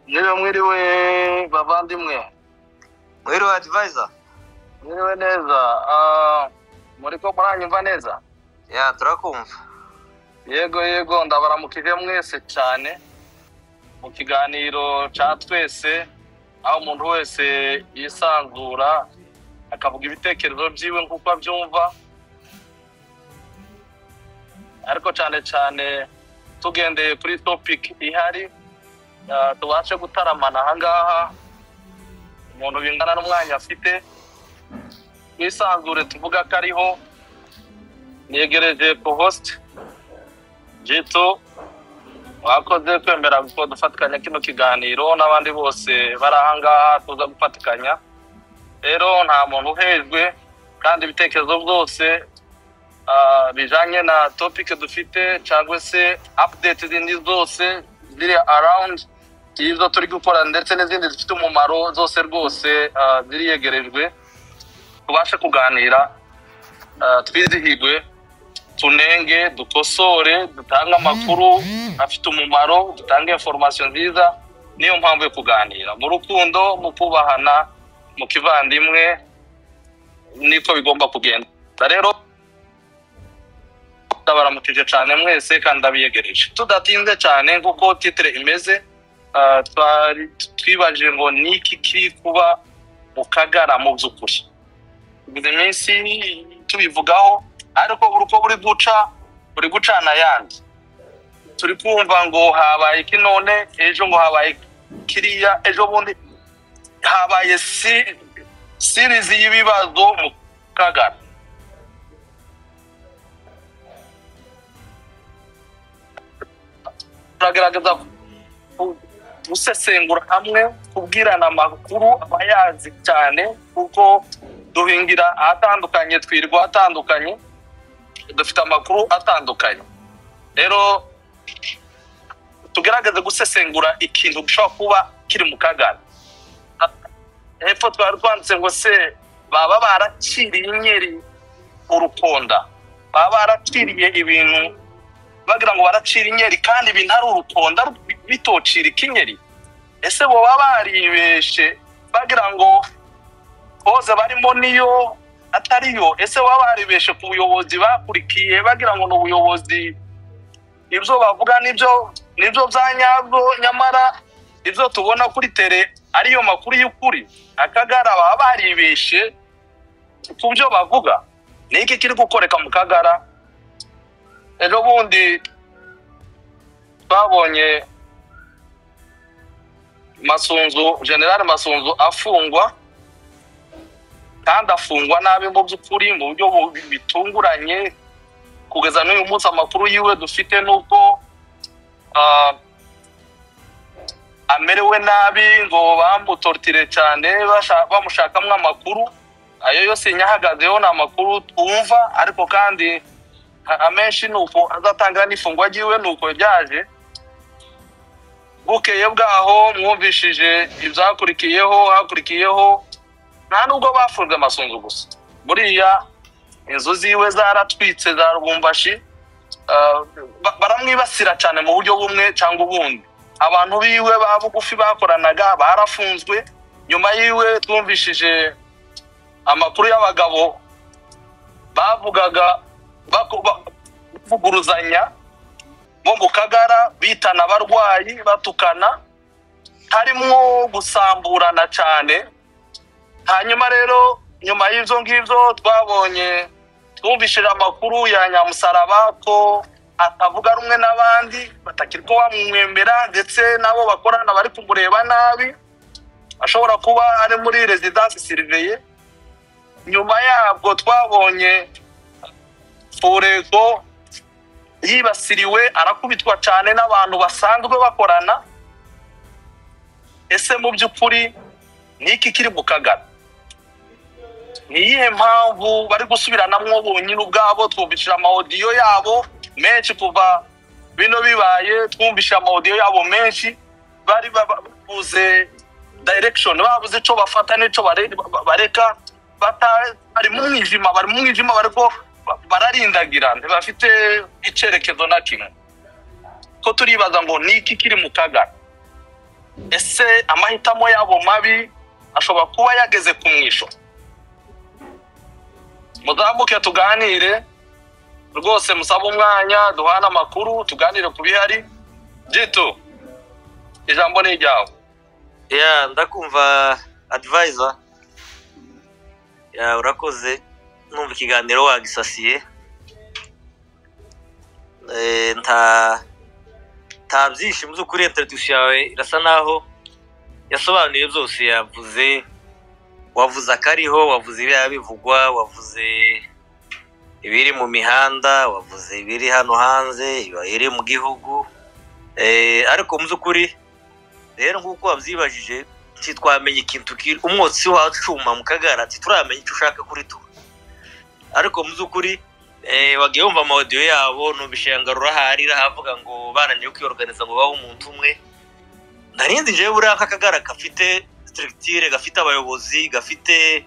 Niwe mwiriwe bavandimwe. Mwiriwe advisor. Mwiriwe neza. Muriko muranyumva neza? Ya turakumva. Yego ndabaramukije mwese cyane. Mu kiganiro ca twese aho umuntu wese yisanzura akavuga ibitekerezo byiwe nkuko abyumva. Ariko cyane tugendeye kuri topic ihari tubashe gutaramana ahangaha umuntu bingana n'umwanya afite nisanzure tuvuga ko ariho negereje co-host Jito wakoze kwemera ko dufatikanya kino kiganiro n'abandi bose barahangaha tuza gufatikanya. Rero nta muntu uhejwe kandi ibitekerezo byose bijanye na topic dufite cyangwa se update zindi zose ziri around izo turi gukora ndetse n'izindi zifite umumaro zose rwose ziriyegerejwe tubashe kuganira twizihigwe tunenge dukosore dutanga amakuru afite umumaro dutanga information nziza. Niyo mpamvu yo kuganira mu rukundo mu kubahana mu kivandimwe niko bigomba kugenda. Rero ndabaramukije cyane mwese kandi ndabiyegereje tudatinze cyane kuko titre imeze twibaje ngo niki kiri kuba mu Kagara mu by'ukuri. Bize iminsi tubivugaho ariko uruko buri gucana yandi turi kumva ngo habaye iki none ejo ngo habaye kiriya ejo bundi habaye series y'ibibazo mu Kagara. Turagerageza gusesengura hamwe kubwirana amakuru abayazi cyane kuko duhingira atandukanye twirwa atandukanye dufite amakuru atandukanye. Rero tugerageze gusesengura ikintu gishobora kuba kiri mu Kagara. Hepfo twanditse ngo se baba barakiriye inyeri urukonda baba barakiriye ibintu bagira ngo baracira inyeri kandi ibintu ari urukonda bitocira ikinyeri. Ese bo baba baribeshe bagira ngo koze barimo niyo atariyo. Ese baba baribeshe ku buyobozi bakurikiye bagira ngo n'ubuyobozi ibyo bavuga nibyo byanyabwo nyamara ibyo tubona kuri tele ariyo makuru y'ukuri. Akagara baba baribeshe ku byo bavuga. Niki kiri gukoreka mu Kagara? Ejo bundi babonye General Masunzu afungwa kandi afungwa nabi mu by'ukuri mu buryo bitunguranye. Kugeza n'uyu munsi amakuru yiwe dufite nuko amerewe nabi ngo bamutortire cyane bamushakamwe amakuru. Ayo yose nyahagazeho na amakuru twumva ariko kandi amenshi nuko azatanga n'ifungwa giwe nuko byaje. Bukeye bwaho mwumvishije hakurikiyeho nta nubwo bafunze Masunzu gusa. Buriya inzu ziwe zaratwitse za Rubumbashi baramwibasira cyane mu buryo bumwe cyangwa ubundi. Abantu biwe babugufi bakoranaga barafunzwe. Nyuma yiwe twumvishije amakuru y'abagabo bavugaga bavuguruzanya bo mu Kagara bitana abarwayi batukana harimo gusamburana cyane. Hanyuma rero nyuma y'ivyo ngivyo twumvishije amakuru ya Nyamusaraba ko atavuga rumwe n'abandi batakiriko bamwemera ndetse nabo bakorana bari kumureba nabi ashobora kuba ari muri residence surveillée. Nyuma yabwo twabonye Forego yibasiriwe arakubitwa cyane n'abantu basanzwe bakorana. Ese mu by'ukuri niki kiri mu Kagara? Niyihe mpamvu bari gusubiranamwo bonyine ubwabo? Twumvishije amaudio yabo menshi kuva bino bibaye. Twumvishije amaudio yabo menshi bari babuze direction babuze ico bafata n'ico bareka bari mu mwijima bariko bararindagira ntibafite icerekezo na kimwe. Ko turibaza ngo niki kiri mu Kagara? Ese ese amahitamo yabo mabi ashobora kuba yageze ku mwisho. Mudamuke tuganire rwose, musaba umwanya duhana amakuru tuganire ku bihari. Jitu, ijambo ni ryawe. ndakumva advisor. Urakoze, numva ikiganiro wagisasiye. nta byinshi mu by'ukuri introduction yawe irasa naho yasobanuye byose. wavuze akariho, wavuze ibya bivugwa, wavuze ibiri mu mihanda, wavuze ibiri hano hanze, ibiri mu gihugu. Ariko mu by'ukuri rero nk'uko wabyibajije, twamenye ikintu umwotsi wacuma mu Kagara, turamenye icyo ushaka kuri tu. Ariko mu by'ukuri wagiye wumva amaudio yabo, numvishanga rurahari havuga ngo bananiye kwiorganiza ngo baho umuntu umwe. Narindi je buri Kagara gafite structure, gafite abayobozi, gafite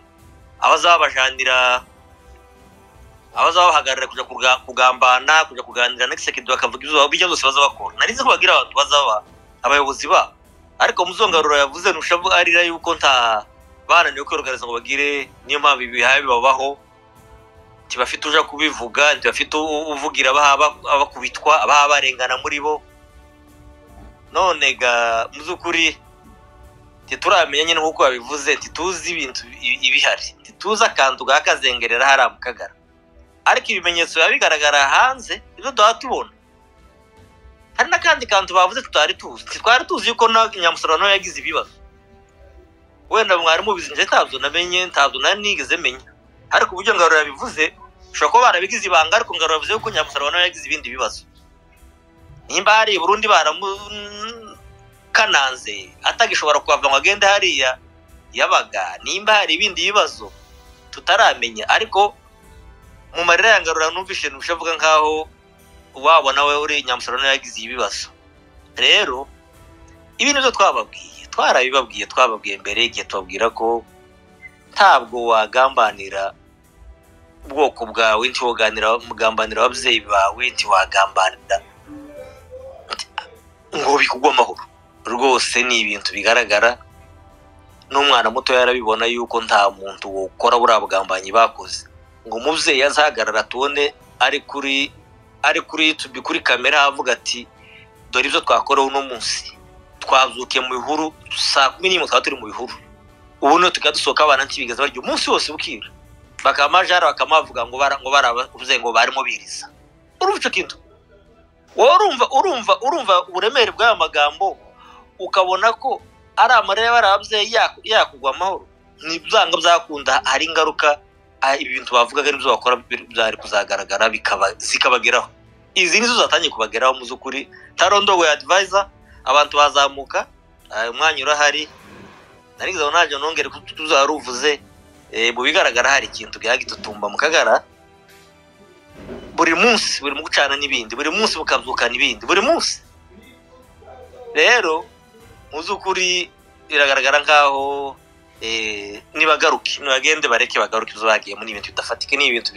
abazabajanira, abazabahagarara kuja kugambana, kuja kuganira n'executive bakavuga ibyo bijya byose bazabakora. Narinze ko bagira abantu bazaba abayobozi ba, ariko muzongarura yavuze nushavu arira yuko nta bananiye kwiorganiza ngo bagire, niyo mpamvu ibihaye bibabaho. Tibafite uja kubivuga, tibafite uvugira abakubitwa, abarengana muri bo. None ga muzukuri tituramenya nyine nkuko babivuze, tituzi ibintu ibihari, tituza akantu gakazengerera hari mu Kagara. Ariko ibimenyetso yabigaragara hanze ibyo tubona. Hari nakandi kantu bavuze tutari tuzi yuko na Nyamusarano yagize ibibazo. Wenda mwari mubizi, nje ntabyo nanigeze menya. Ariko uburyo Ngarura yabivuze ushobora kuba barabigize ibanga, ariko Ngarura yavuze ko Nyamusarano yagize ibindi bibazo. Nimba hari Burundi baramukananze atagishobora kuva ngo agende hariya yabaga, nimba hari ibindi bibazo tutaramenya. Ariko mu marira ya Ngarura numvishe nushavuga nkaho wabona we uri Nyamusarano yagize ibibazo. Rero ibintu byo twababwiye mbere igihe tubabwira ko ntabwo wagambanira ubwoko bwawe, mugambanira ababyeyi bawe, wagambanira ngo bikugwa amahoro. Rwose ni ibintu bigaragara, n'umwana muto yarabibona yuko nta muntu wokora buriya bugambanyi bakoze. Ngo umubyeyi azahagarara tubone ari kuri YouTube kuri kamera avuga ati dore ibyo twakorewe uno munsi, twazukiye mu bihuru saa 11 twaba turi mu bihuru, ubu no tukadusohoka abana ntibigeze baryo umunsi wose bukira, bakamajara bakamavuga ngo baravuze ngo barimo biriza. Urumva kintu urumva uburemere bw'aya magambo, ukabona ko ari amarere barabye yakugwa amahoro. Nibzanga byakunda, hari ingaruka ibintu bavugaga n'ibyo bakora byari kuzagaragara zikabageraho. Izi nizo zatangiye kubageraho mu zukuri. Tarondowe advisor, abantu bazamuka, umwanya urahari. Narigize naje nongere tuzaruvuze mu bigaragara hari ikintu gihagitutumba mu Kagara. Buri munsi buri mu gucana n'ibindi, buri munsi bukabyukana ibindi, buri munsi. Rero mu zukuri biragaragara nkaho nibagende bareke bagaruke ibyo bagiye muri ibintu bidafatike, ni ibintu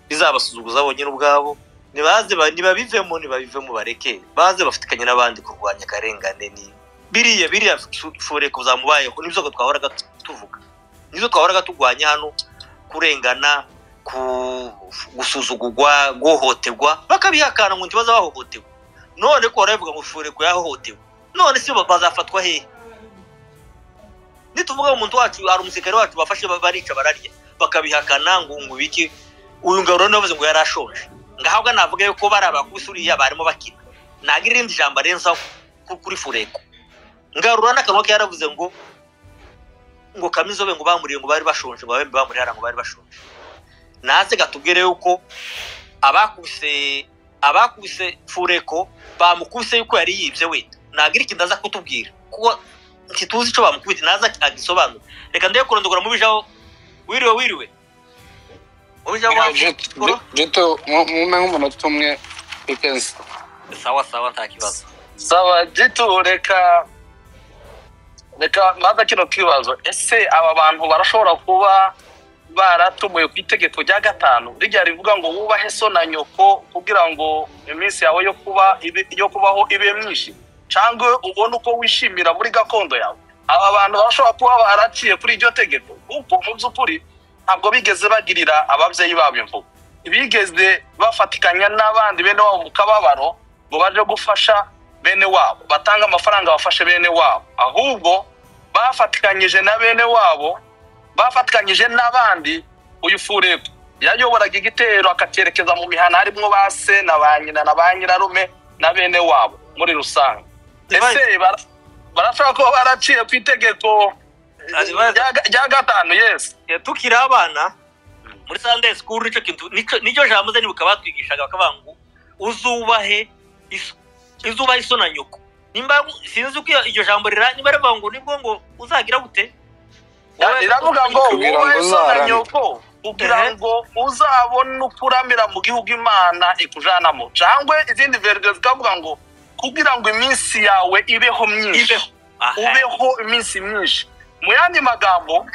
bizabasuzuguza bonyine ubwabo. Nibabivemo bareke baze bafatikanye n'abandi kurwanya karengane. Ni biriya fure kuzamubayeho nibyo ko twahoraga tuvuga, nizo twahoraga tugwanya hano, kurengana, gusuzugurwa, guhohoterwa, bakabihakana ngo ntibaza bahohoterwa. None ko baravuga ngo fure ko yahohoterwa, none si bazafatwa he? Nituvuga umuntu wacu ari umusekere wacu bafashe barica bararya, bakabihakana ngo biki. Uyu Ngarura navuze ngo yarashonje, ngahabwa navuga yuko barabakubisuriya barimo bakina. Nagira irindi jambo renza kuri fureko. Ngarura nakanwa ke yaravuze ngo Kamizobe ngo bamuriye ngo bari bashonje, ngo abembe bamuriye ngo bari bashonje. Naze gatubwire yuko abakubise fureko bamukubise yuko yari yibye wenda. Nagira ikindaza kutubwira kuko ntituzi icyo bamukubita, naza agisobanura. Reka ndiye kurondogora mu bijaho. Wiriwe Jito mume nk'umunota umwe ikensi. Sawa nta kibazo. Sawa Jito, reka maze kino kibazo. Ese aba bantu barashobora kuba baratumuye ku itegeko rya 5 rijya rivuga ngo wubahe so na nyoko kugira ngo iminsi yawe yo kubaho ibe myinshi? cyangwa ubona uko wishimira muri gakondo yawe. Aba bantu bashobora kuba baraciye kuri iryo tegeko kuko mu by'ukuri ntabwo bigeze bagirira ababyeyi babo imvugo, bigeze bafatikanya n'abandi bene wabo mu kababaro ngo baje gufasha bene wabo, batanga amafaranga bafashe bene wabo, ahubwo bafatikanyije na bene wabo, bafatikanyije n'abandi. Uyu Furebo yayoboraga igitero akacerekeza mu mihana harimo base na ba nyina na ba nyirarume na bene wabo muri rusange. Ese barashaka ko baraciye ku itegeko rya gatanu? Yes, tukiri abana muri Sunday school nicyo jambo ze nibuka batwigishaga bakavuga ngo uzubahe iso na nyoko. Nimba sinzi uko iryo jambo nimba rivuga ngo nibwo ngo uzagira gute, iravuga ngo uzubahe iso na nyoko kugira ngo uzabone ukuramira mu gihugu Imana ikujanamo, cyangwa izindi verse zikavuga ngo kugira ngo iminsi yawe ibeho myinshi, ubeho iminsi myinshi. Mu yandi magambo,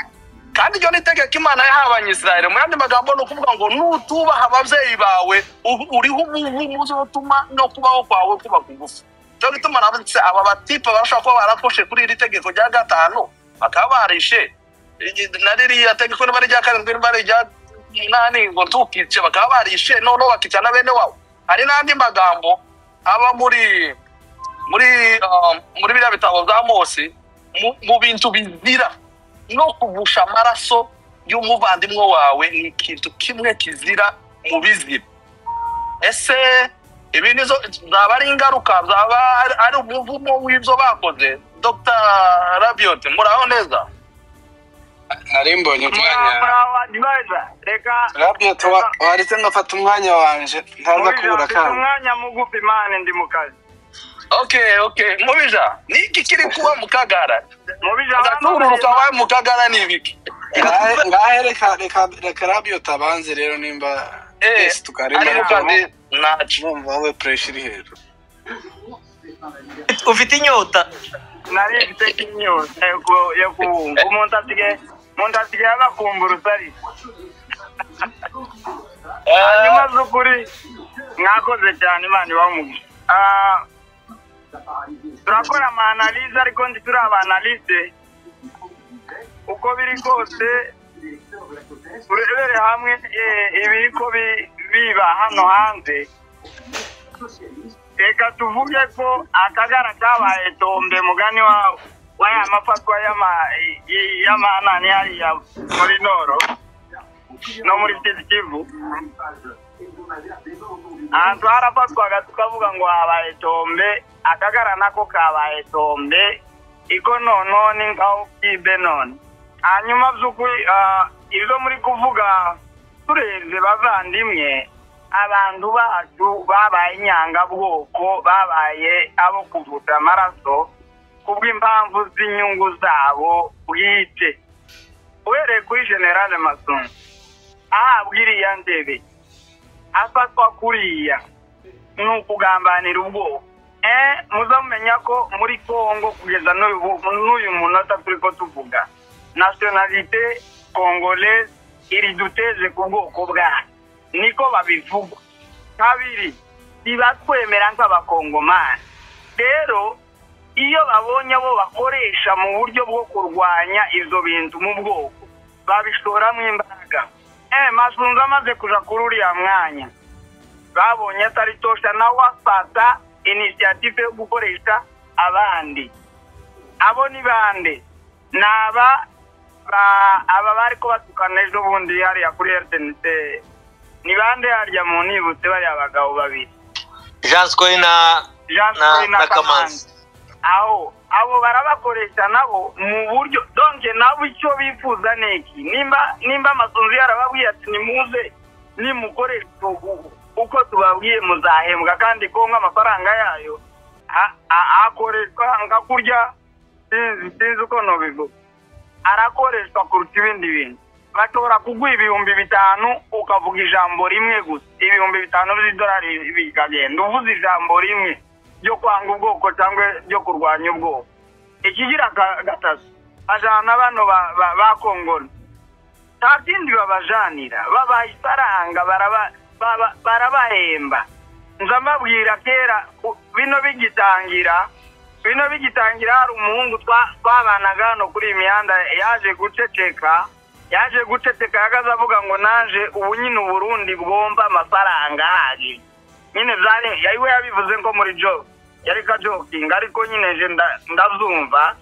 kandi iryo nitegeko Imana yahaye Abanyisirayeli, mu yandi magambo no kuvuga ngo nutubaha ababyeyi bawe uriho ubuzima no kubaho kwawe kuba kugufi. Cyo gituma nabitse aba batipe barashaka ko barakoshe kuri iri tegeko rya gatanu bakaba barishe naririya tegeko n'ibari rya karindwi n'ibari rya nani ngo tukice bakaba barishe none bakicana bene wabo. Hari n'andi magambo aba muri biriya bitabo bya Mose mu bintu bizira no kuvusha amaraso y'umuvandimwe wawe ni ikintu kimwe kizira mu bizira. Ese ibi nizo zaba ari ingaruka, zaba ari umuvumo w'ibyo bakoze? Dr. Rabiot, muraho neza? Nari mbonye umwanya reka Rabiot waritse ngafata umwanya wanje ntaza kubura kandi umwanya mugufi mane ndi mu kazi. Okay, Mubija, niki kiri kuba mu Kagara? Mubija aturuka wa mu Kagara ni ibiki? ngahe reka Rabiot abanze rero nimba tukarema kandi nacumva we pressure hero ufite inyota. nari mfite inyota yo umuntu atige agakumbura usari. Hanyuma z'ukuri mwakoze cyane Imana ibamugisha. Turakora ama-analyse ariko ndi turi aba-analyse uko biri kose turebere hamwe ibiriko biba hano hanze. Reka tuvuge ko Akagara kabaye tombe mugani wa ya mafatwa y'amanani hariya muri Noro no muri Kivu. Ahantu harafatwaga tukavuga ngo habaye tombe, Akagara nako kabaye tombe, iko none ngaho kibe none. Hanyuma by'ukuri ibyo muri kuvuga tureze bavandimwe, abantu bacu babaye inyangabwoko, babaye abo kuvuta amaraso kubw'impamvu z'inyungu zabo bwite. Uhereye kuri General Masunzu ahabwiriya ndebe afatwa kuriya nukugambanira ubwoko. Muzamenya ko muri Kongo kugeza n'uyu munota turiko tuvuga nationalité congolaise iri duteze ku bwoko bwayo, niko babivuga. Kabiri, ibatwemera nk'abakongomani. Rero iyo babonye abo bakoresha mu buryo bwo kurwanya ivyo bintu mu bwoko babishoramo imbaraga. Masunzu amaze kuja kuri uriya mwanya babonye atari tosha nawe afata initiative yo gukoresha abandi. Abo ni bande? Naba aba bariko batukana ejo bundi hariya kuri RTNC. Ni bande harya mu nibutse bari abagabo babiri, Janskoy na Kamanzi. Abo barabakoresha nabo mu buryo donke nabo icyo bifuza neki. Nimba Masunzu yarababwiye ati nimuze nimukoresha uko tubabwiye muzahembwa, kandi ko amafaranga yayo akoreshwa ngakurya sinzi uko nobivuga, arakoreshwa kuruta ibindi bintu. Bashobora kuguha 5,000 ukavuga ijambo rimwe gusa, 5,000 by'idolari bikagenda uvuze ijambo rimwe ryo kwanga ubwoko cyangwa ryo kurwanya ubwoko. Ikigira gatatu, ajana bano ba Kongo nta kindi babajanira, babaha ifaranga barabahemba. Nzamabwira kera bino bigitangira bino bigitangira hari umuhungu twabanaga hano kuri iyi mihanda yaje guceceka yagaze avuga ngo naje ubu nyine Uburundi bwomba amafaranga ahagije nyine byari yayiwe yabivuze ngo muri joke yari ka joking ariko nyine je ndavyumva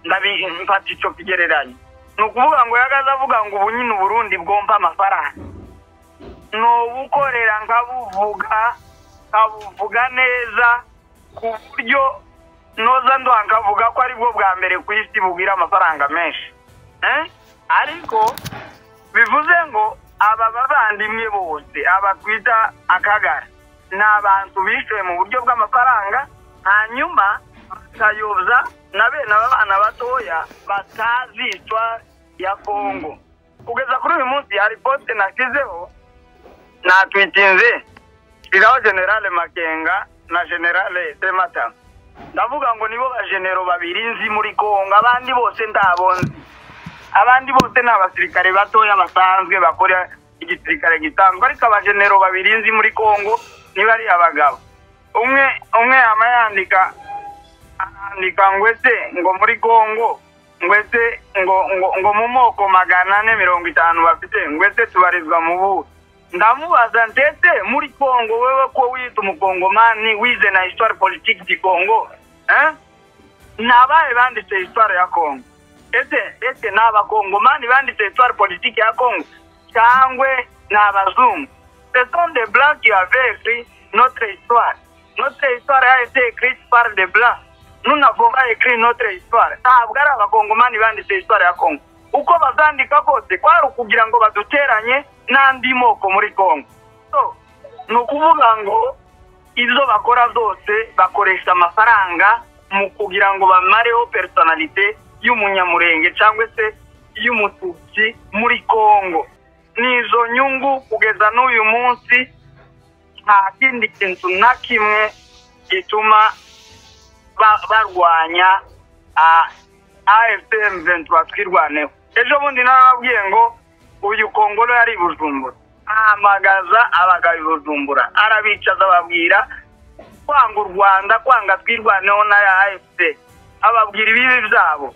ndabimfata ico kigereranye nukuvuga ngo yagaze avuga ngo ubu nyine Uburundi bwomba amafaranga no bukorera nkabuvuga neza ku buryo noza nkavuga ko ari bwo bwa mbere ku isi bubwira amafaranga menshi ariko bivuze ngo aba bavandimwe bose abatwita akagara ni abantu bishuye mu buryo bw'amafaranga hanyuma bakayobya na bene abana batoya batazi histoire ya Kongo kugeza kuri uyu munsi hari poste nashyizeho natwitinze iraho General Makenga na General Semata ndavuga ngo nibo bagenero babiri nzi muri Kongo abandi bose ndabonze abandi bose n'abasirikare batoya basanzwe bakora igisirikare gitanzwe ariko abagenero babiri nzi muri Kongo niba ari abagabo umwe amayandika ngwese ngo muri Kongo ngwese ngo mu moko 450 bafite ngwese tubarizwa mu buhu ndamubaza ndetse muri Kongo wewe ko wita umukongomani wize na histoire politique du Congo nabaye banditse histoire ya Kongo ese n'abakongomani banditse histoire politique ya Congo cyangwe n'abazungu ce sont des blancs qui avaient écrit notre histoire a été écrite par des blancs nous n'avons pas écrit notre histoire ntabwo ari abakongomani banditse histoire ya Congo uko bazandika kose kwari kugira ngo baduteranye n'andi moko muri Kongo so nukuvuga ngo izo bakora zose bakoresha amafaranga mu kugira ngo bamareho personalite y'umunyamurenge cyangwa se y'umututsi muri Kongo nizo nyungu kugeza n'uyu munsi nta kindi kintu na kimwe gituma barwanya AFM 23 twirwaneho ejo bundi narababwiye ngo uyu Kongolo yari Bujumbura amagaza abagaye Bujumbura arabicaza babwira kwanga u Rwanda kwanga twirwaneho na AFC ababwira ibibi byabo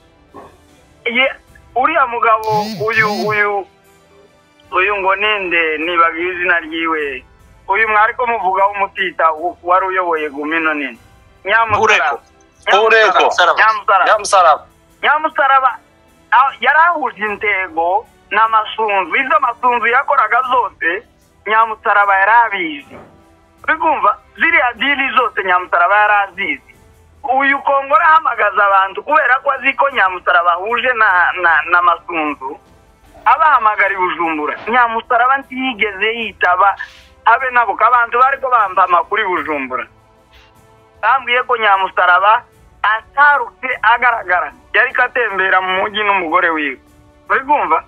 uriya mugabo uyu ngo ninde nibagiye izina ryiwe uyu mwariko muvuga umutita wari uyoboye gumino nini Nyamusaraba yarahuje intego n'amasunzu izo masunzu yakoraga zose Nyamusaraba yarabizi bikumva ziriya dili zose Nyamusaraba yarazizi uyu Kongolo ahamagaza abantu kubera ko aziko Nyamusaraba huje na masunzu abahamagara Bujumbura Nyamusaraba ntiyigeze yitaba abe nabo abantu bariko bamba amakuru Bujumbura bambwiye ko Nyamusaraba atarutse agaragara yari katembera mu mujyi n'umugore wiwe bikumva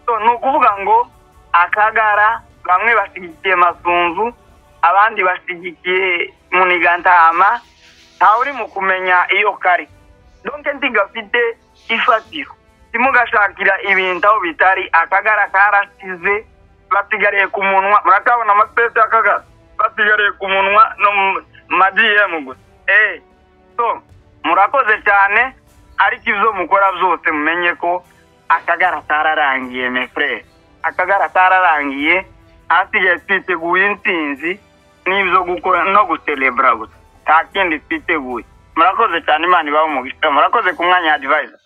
so nukuvuga ngo akagara bamwe basigikiye masunzu abandi basigikiye Munigantama nta uri mu kumenya iyo kari donc ntigafite ifatiro timugashakira ibintu aho bitari akagara karasize basigariye ku munwa murakabona amasete akagara basigariye ku munwa no madiem gusa so murakoze cyane ariko ivyo mukora byose mumenye ko akagara tararangiye mes frères akagara tararangiye asigaye twiteguye intsinzi n'ibyo gukora no gucelebra gusa nta kindi twiteguye murakoze cyane Imana ibaho umugisha murakoze ku mwanya advisor